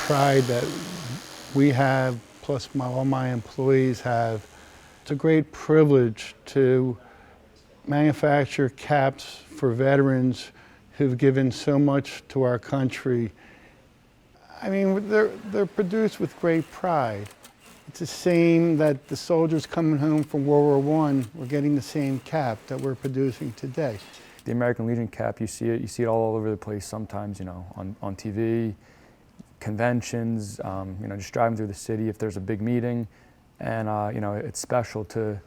pride that we have, plus all my employees have. It's a great privilege to manufacture caps for veterans who've given so much to our country. I mean, they're produced with great pride. It's the same that the soldiers coming home from World War I were getting the same cap that we're producing today. The American Legion cap, you see it all over the place sometimes, on TV, conventions, just driving through the city if there's a big meeting. And, it's special to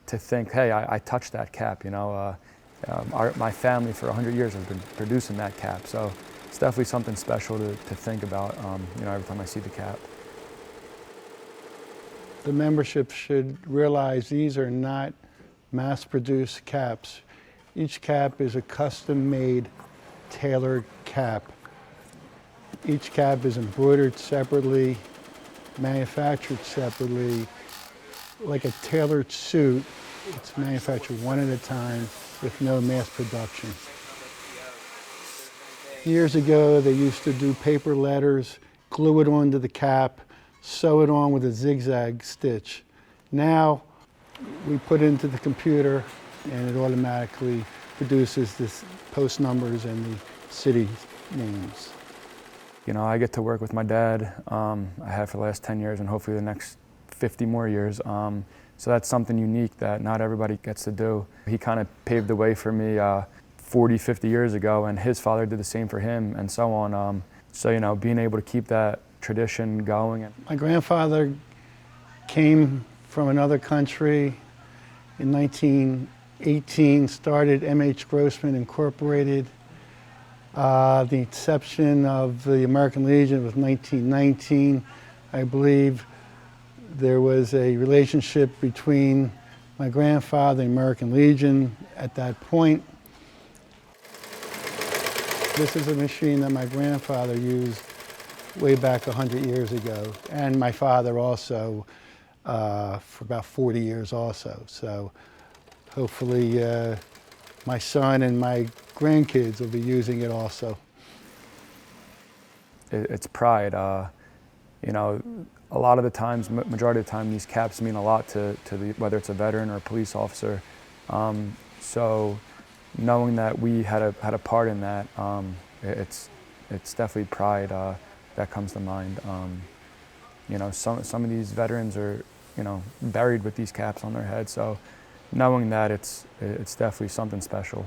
think, hey, I touched that cap, my family for 100 years has been producing that cap. So it's definitely something special to think about, every time I see the cap. The membership should realize these are not mass-produced caps. Each cap is a custom-made, tailored cap. Each cap is embroidered separately, manufactured separately. Like a tailored suit, it's manufactured one at a time with no mass production. Years ago, they used to do paper letters, glue it onto the cap, sew it on with a zigzag stitch. Now, we put it into the computer and it automatically produces the post numbers and the city names. I get to work with my dad. I have for the last 10 years and hopefully the next 50 more years. So that's something unique that not everybody gets to do. He kind of paved the way for me 40, 50 years ago, and his father did the same for him and so on. So, being able to keep that tradition going. My grandfather came from another country in 1918, started M.H. Grossman Incorporated. The inception of the American Legion was 1919. I believe there was a relationship between my grandfather and the American Legion at that point. This is a machine that my grandfather used way back 100 years ago, and my father also for about 40 years also. So hopefully my son and my grandkids will be using it also. It's pride. A lot of the times, majority of the time, these caps mean a lot to whether it's a veteran or a police officer. So knowing that we had a part in that, it's definitely pride that comes to mind. Some of these veterans are buried with these caps on their head. So knowing that, it's definitely something special.